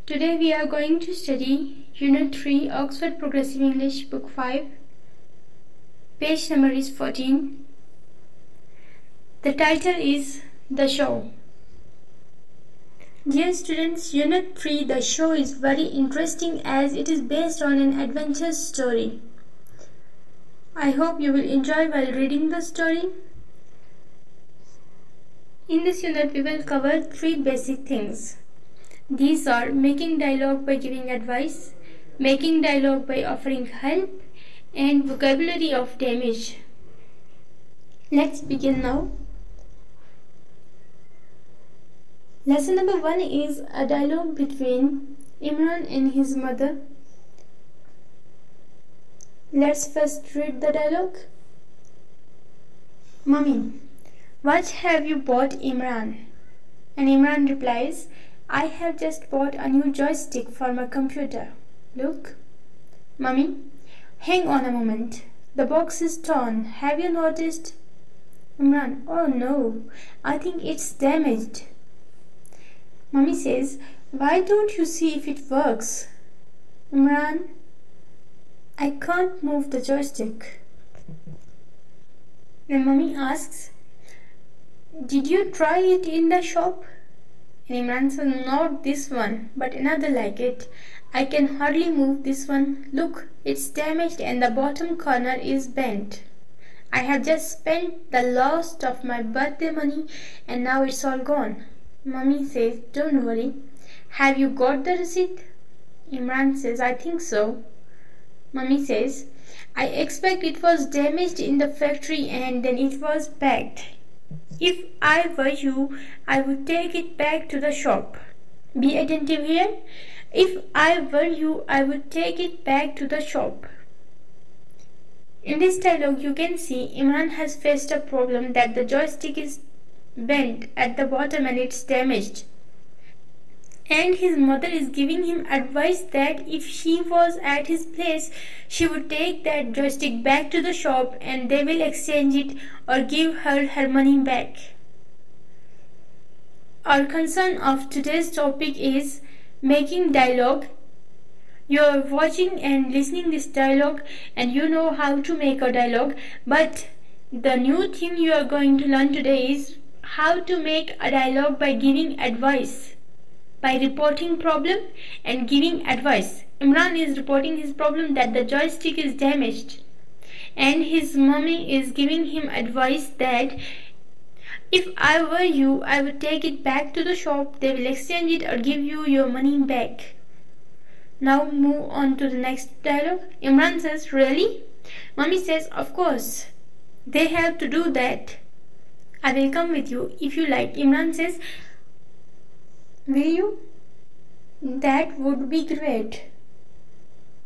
Today we are going to study Unit 3, Oxford Progressive English, Book 5. Page number is 14. The title is The Show. Dear students, Unit 3, The Show is very interesting as it is based on an adventure story. I hope you will enjoy while reading the story. In this unit, we will cover 3 basic things. These are making dialogue by giving advice, making dialogue by offering help, and vocabulary of damage. Let's begin now. Lesson number 1 is a dialogue between Imran and his mother. Let's first read the dialogue. Mummy, what have you bought, Imran? And Imran replies, I have just bought a new joystick for my computer. Look. Mummy, hang on a moment. The box is torn. Have you noticed? Imran, oh no, I think it's damaged. Mummy says, why don't you see if it works? Imran, I can't move the joystick. Then Mummy asks, did you try it in the shop? And Imran says, not this one, but another like it. I can hardly move this one. Look, it's damaged and the bottom corner is bent. I have just spent the last of my birthday money and now it's all gone. Mummy says, don't worry. Have you got the receipt? Imran says, I think so. Mummy says, I expect it was damaged in the factory and then it was packed. If I were you, I would take it back to the shop. Be attentive here. If I were you, I would take it back to the shop. In this dialogue, you can see Imran has faced a problem that the joystick is bent at the bottom and it's damaged. And his mother is giving him advice that if she was at his place, she would take that joystick back to the shop and they will exchange it or give her her money back. Our concern of today's topic is making dialogue. You are watching and listening this dialogue and you know how to make a dialogue, but the new thing you are going to learn today is how to make a dialogue by giving advice. By reporting problem and giving advice. Imran is reporting his problem that the joystick is damaged and his mommy is giving him advice that if I were you, I would take it back to the shop, they will exchange it or give you your money back. Now move on to the next dialogue. Imran says, really? Mommy says, of course, they have to do that. I will come with you if you like. Imran says, will you? That would be great.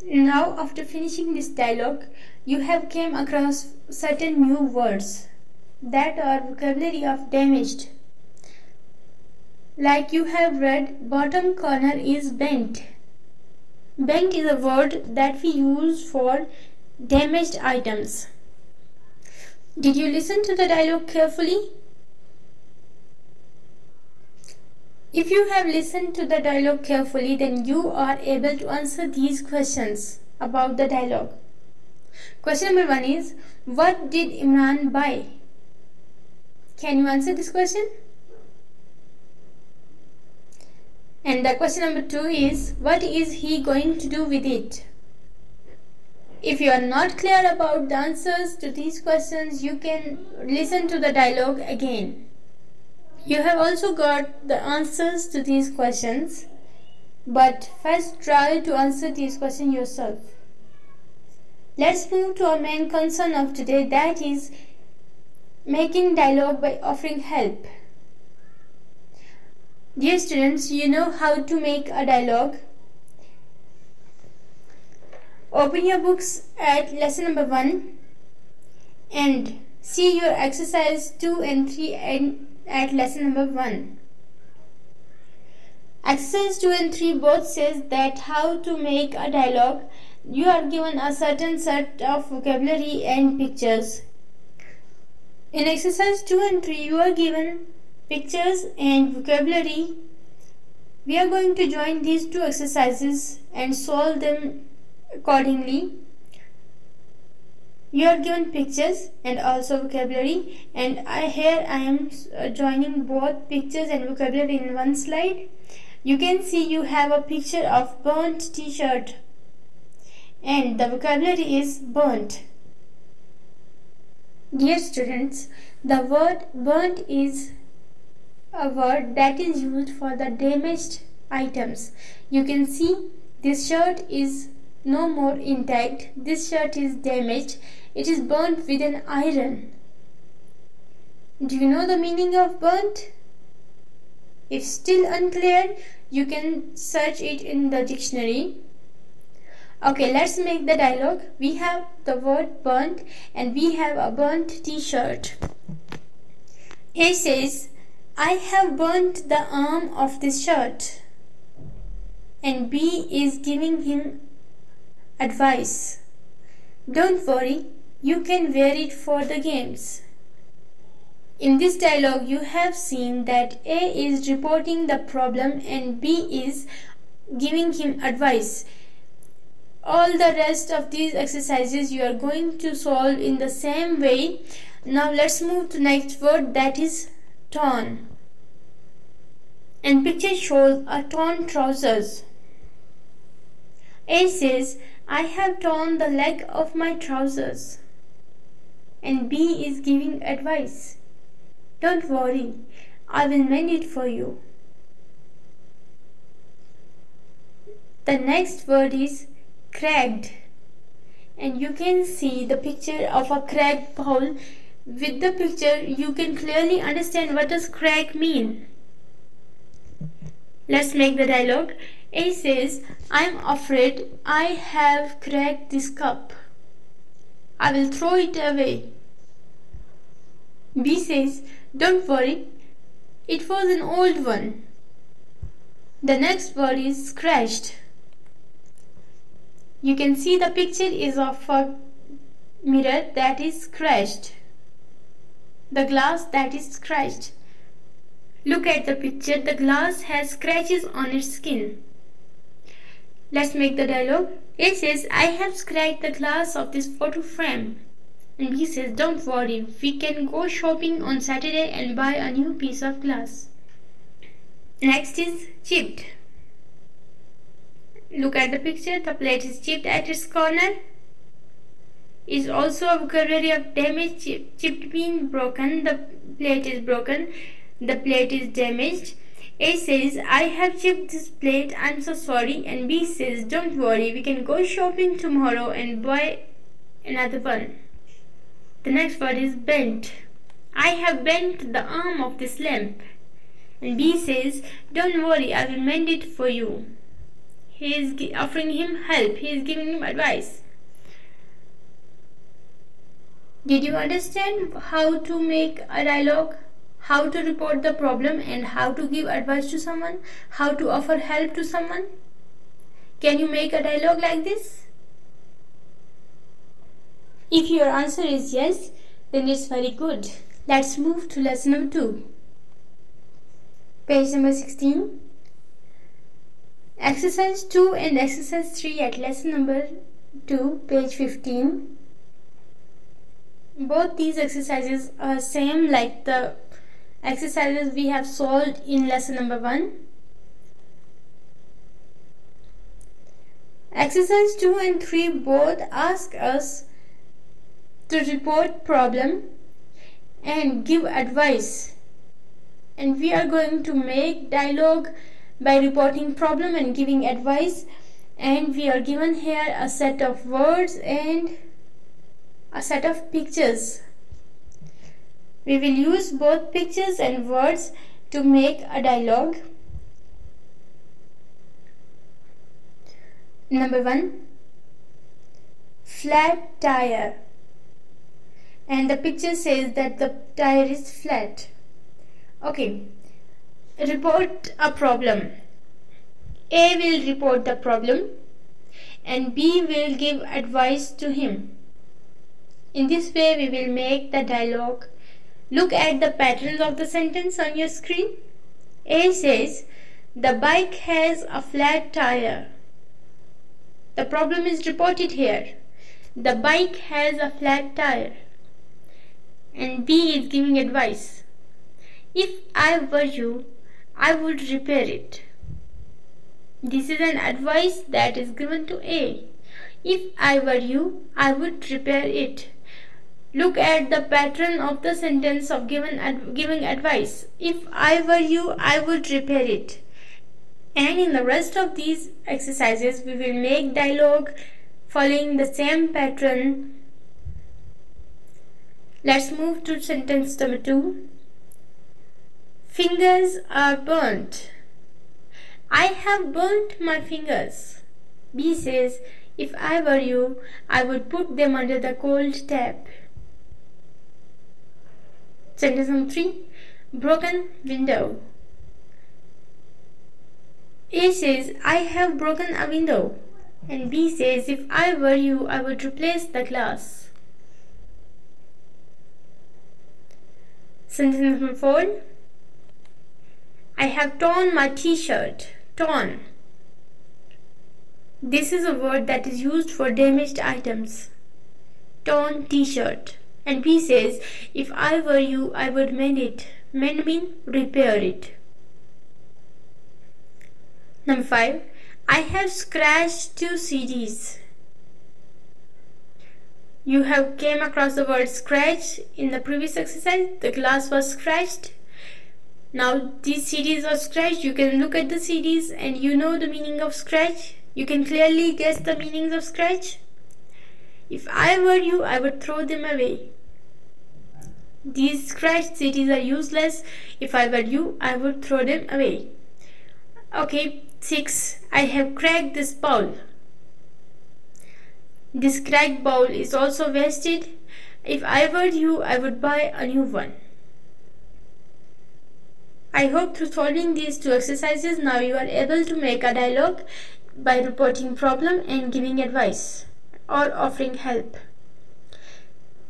Now, after finishing this dialogue, you have came across certain new words that are vocabulary of damaged. Like you have read, bottom corner is bent. Bent is a word that we use for damaged items. Did you listen to the dialogue carefully? If you have listened to the dialogue carefully, then you are able to answer these questions about the dialogue. Question number 1 is, what did Imran buy? Can you answer this question? And the question number 2 is, what is he going to do with it? If you are not clear about the answers to these questions, you can listen to the dialogue again. You have also got the answers to these questions, but first try to answer these questions yourself. Let's move to our main concern of today, that is making dialogue by offering help. Dear students, you know how to make a dialogue. Open your books at lesson number 1 and see your exercise 2 and 3 and at lesson number 1. Exercise 2 and 3 both says that how to make a dialogue. You are given a certain set of vocabulary and pictures. In exercise 2 and 3 you are given pictures and vocabulary We are going to join these two exercises and solve them accordingly. You are given pictures and also vocabulary, and here I am joining both pictures and vocabulary in one slide. You can see you have a picture of burnt t-shirt and the vocabulary is burnt. Dear students, the word burnt is a word that is used for the damaged items. You can see this shirt is no more intact. This shirt is damaged. It is burnt with an iron. Do you know the meaning of burnt? If still unclear, you can search it in the dictionary. Okay, let's make the dialogue. We have the word burnt and we have a burnt t-shirt. A says, I have burnt the arm of this shirt. And B is giving him advice. Don't worry, you can wear it for the games. In this dialogue, you have seen that A is reporting the problem and B is giving him advice. All the rest of these exercises you are going to solve in the same way. Now let's move to next word, that is torn. And picture shows a torn trousers. A says, I have torn the leg of my trousers. And B is giving advice. Don't worry, I will mend it for you. The next word is cracked. And you can see the picture of a cracked bowl. With the picture, you can clearly understand what does crack mean. Let's make the dialogue. A says, I'm afraid I have cracked this cup. I will throw it away. B says, don't worry, it was an old one. The next word is scratched. You can see the picture is of a mirror that is scratched. The glass that is scratched. Look at the picture, the glass has scratches on its skin. Let's make the dialogue. A says, I have scratched the glass of this photo frame. And B says, don't worry, we can go shopping on Saturday and buy a new piece of glass. Next is chipped. Look at the picture, the plate is chipped at its corner. Is also a vocabulary of damaged, chipped means broken, the plate is broken, the plate is damaged. A says, I have chipped this plate, I'm so sorry. And B says, don't worry, we can go shopping tomorrow and buy another one. The next word is bent. I have bent the arm of this lamp. And B says, don't worry, I will mend it for you. He is offering him help. He is giving him advice. Did you understand how to make a dialogue? How to report the problem and how to give advice to someone? How to offer help to someone? Can you make a dialogue like this? If your answer is yes, then it's very good. Let's move to lesson number 2. Page number 16. Exercise 2 and exercise 3 at lesson number 2, page 15. Both these exercises are same like the exercises we have solved in lesson number 1. Exercise 2 and 3 both ask us to report problem and give advice. And we are going to make dialogue by reporting problem and giving advice. And we are given here a set of words and a set of pictures. We will use both pictures and words to make a dialogue. Number 1, flat tire. And the picture says that the tire is flat. Okay, report a problem. A will report the problem and B will give advice to him. In this way we will make the dialogue. Look at the patterns of the sentence on your screen. A says, The bike has a flat tire. The problem is reported here. The bike has a flat tire. And B is giving advice. If I were you, I would repair it. This is an advice that is given to A. If I were you, I would repair it. Look at the pattern of the sentence of giving advice. If I were you, I would repair it. And in the rest of these exercises, we will make dialogue following the same pattern. Let's move to sentence number 2. Fingers are burnt. I have burnt my fingers. B says, if I were you, I would put them under the cold tap. Sentence number 3. Broken window. A says, I have broken a window. And B says, if I were you, I would replace the glass. Sentence number 4. I have torn my t-shirt. Torn. This is a word that is used for damaged items. Torn t-shirt. And B says, if I were you, I would mend it. Mend means repair it. Number 5. I have scratched 2 CDs. You have came across the word scratch in the previous exercise. The glass was scratched. Now these CDs are scratched. You can look at the CDs and you know the meaning of scratch. You can clearly guess the meanings of scratch. If I were you, I would throw them away. These scratched CDs are useless. If I were you, I would throw them away. Okay, 6. I have cracked this bowl. This cracked bowl is also wasted. If I were you, I would buy a new one. I hope through solving these 2 exercises, now you are able to make a dialogue by reporting problem and giving advice or offering help.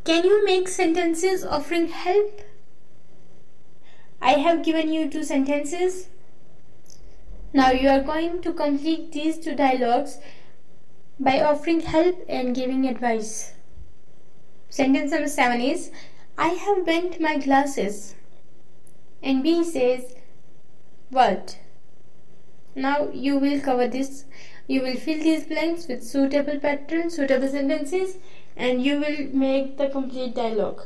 Can you make sentences offering help? I have given you 2 sentences. Now you are going to complete these 2 dialogues by offering help and giving advice. Sentence number 7 is, I have bent my glasses. And B says, what? Now you will cover this. You will fill these blanks with suitable patterns, suitable sentences, and you will make the complete dialogue.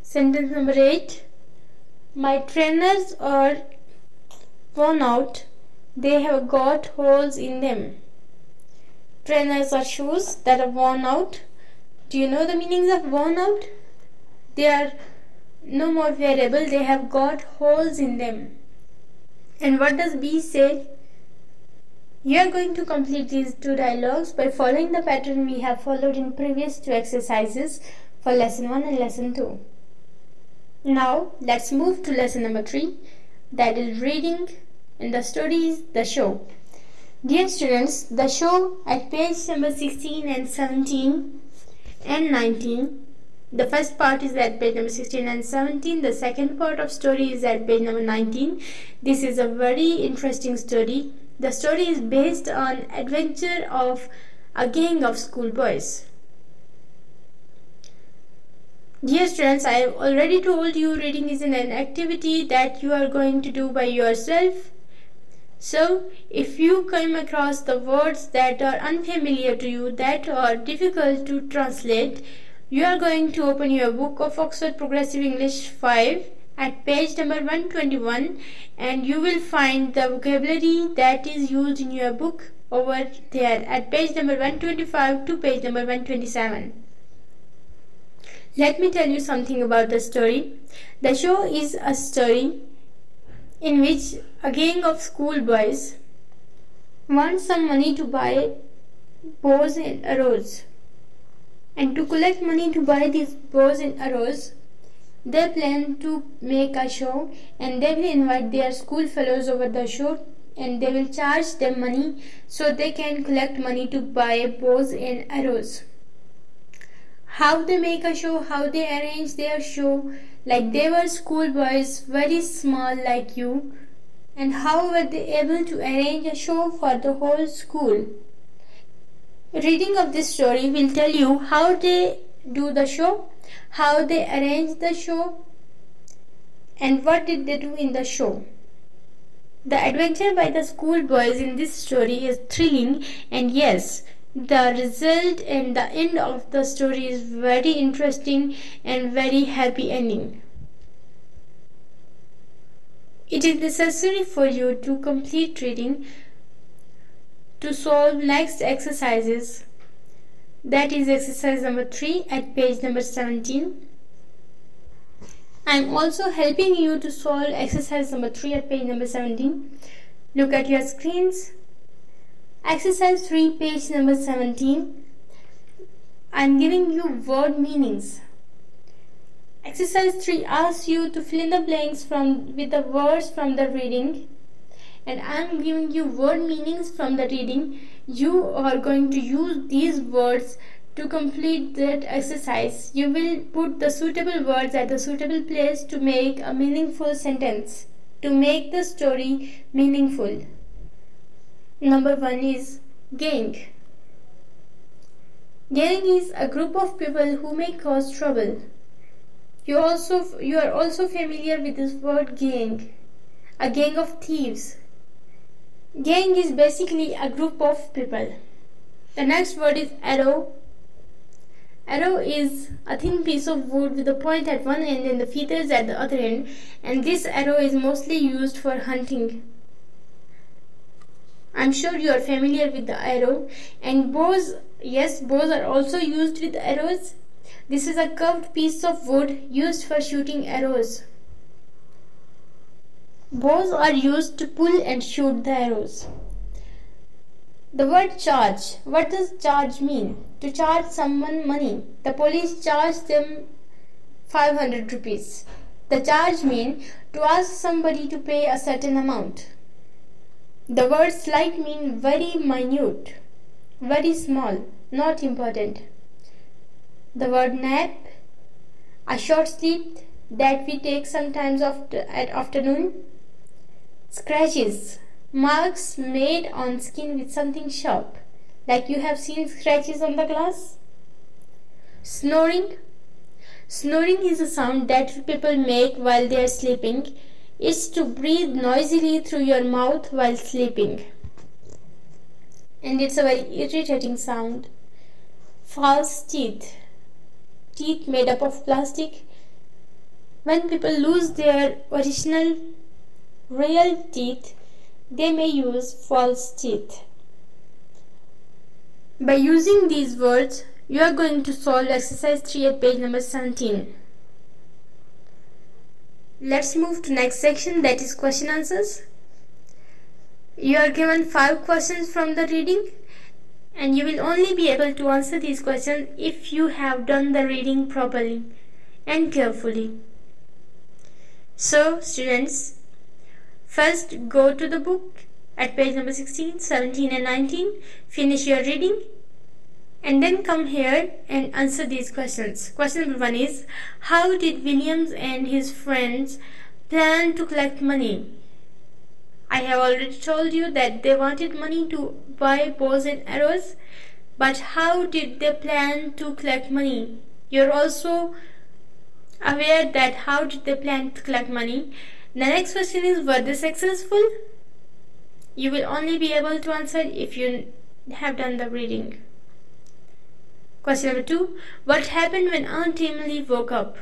Sentence number 8. My trainers are worn out. They have got holes in them. Trainers are shoes that are worn out. Do you know the meanings of worn out? They are no more wearable. They have got holes in them. And what does B say? You are going to complete these 2 dialogues by following the pattern we have followed in previous 2 exercises for lesson 1 and lesson 2. Now let's move to lesson number 3, that is reading, and the story is The Show. Dear students, The Show at page number 16 and 17 and 19. The first part is at page number 16 and 17. The second part of story is at page number 19. This is a very interesting story. The story is based on adventure of a gang of schoolboys. Dear students, I have already told you reading is an activity that you are going to do by yourself. So, if you come across the words that are unfamiliar to you, that are difficult to translate, you are going to open your book of Oxford Progressive English 5 at page number 121, and you will find the vocabulary that is used in your book over there at page number 125 to page number 127. Let me tell you something about the story. The Show is a story in which a gang of schoolboys want some money to buy bows and arrows. And to collect money to buy these bows and arrows, they plan to make a show, and they will invite their school fellows over the show, and they will charge them money so they can collect money to buy bows and arrows. How they make a show, how they arrange their show, like they were schoolboys, very small like you, And how were they able to arrange a show for the whole school? Reading of this story will tell you how they do the show, how they arrange the show, and what did they do in the show. The adventure by the schoolboys in this story is thrilling, and yes, the result and the end of the story is very interesting and very happy ending. It is necessary for you to complete reading to solve next exercises. That is exercise number 3 at page number 17. I am also helping you to solve exercise number 3 at page number 17. Look at your screens. Exercise 3, page number 17. I am giving you word meanings. Exercise 3 asks you to fill in the blanks with the words from the reading, and I am giving you word meanings from the reading. You are going to use these words to complete that exercise. You will put the suitable words at the suitable place to make a meaningful sentence, to make the story meaningful. Number 1 is gang. Gang is a group of people who may cause trouble. You are also familiar with this word gang. A gang of thieves. Gang is basically a group of people. The next word is arrow. Arrow is a thin piece of wood with a point at one end and the feathers at the other end, and this arrow is mostly used for hunting. I'm sure you are familiar with the arrow. And bows, yes, bows are also used with arrows. This is a curved piece of wood used for shooting arrows. Bows are used to pull and shoot the arrows. The word charge. What does charge mean? To charge someone money. The police charged them 500 rupees. The charge means to ask somebody to pay a certain amount. The word slight means very minute, very small, not important. The word nap, a short sleep that we take sometimes at afternoon. Scratches, marks made on skin with something sharp, like you have seen scratches on the glass. Snoring. Snoring is a sound that people make while they are sleeping. It's to breathe noisily through your mouth while sleeping, and it's a very irritating sound. False teeth. Teeth made up of plastic. When people lose their original real teeth, they may use false teeth. By using these words, you are going to solve exercise 3 at page number 17. Let's move to next section, that is question answers. You are given 5 questions from the reading, and you will only be able to answer these questions if you have done the reading properly and carefully. So, students, first go to the book at page number 16, 17 and 19, finish your reading, and then come here and answer these questions. Question number 1 is, how did Williams and his friends plan to collect money? I have already told you that they wanted money to buy bows and arrows, but how did they plan to collect money? You're also aware that how did they plan to collect money. The next question is, were they successful? You will only be able to answer if you have done the reading. Question number 2, what happened when Aunt Emily woke up?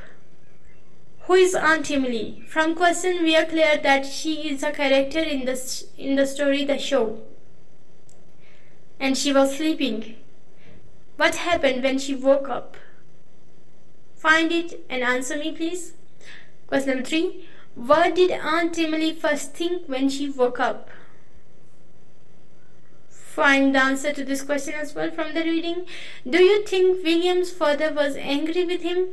Who is Aunt Emily? From question we are clear that she is a character in the story The Show, and she was sleeping. What happened when she woke up? Find it and answer me, please. Question number 3, what did Aunt Emily first think when she woke up? Find the answer to this question as well from the reading. Do you think William's father was angry with him?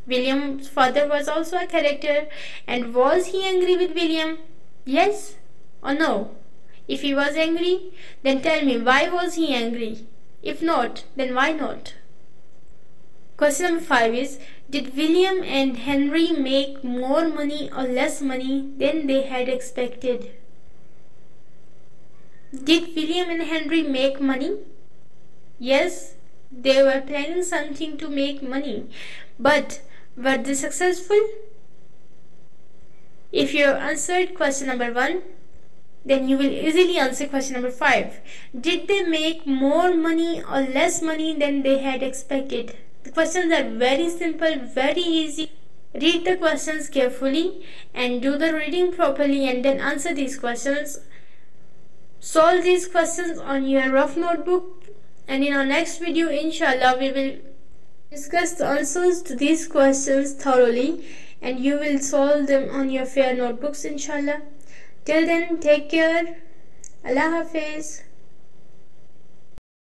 William's father was also a character, and was he angry with William? Yes or no? If he was angry, then tell me, why was he angry? If not, then why not? Question number 5 is, Did William and Henry make more money or less money than they had expected? Did William and Henry make money? Yes, they were planning something to make money, but were they successful? If you have answered question number 1, then you will easily answer question number 5. Did they make more money or less money than they had expected? The questions are very simple, very easy. Read the questions carefully and do the reading properly and then answer these questions. Solve these questions on your rough notebook, and in our next video, inshallah, we will discuss the answers to these questions thoroughly and you will solve them on your fair notebooks, inshallah. Till then, take care. Allah Hafiz.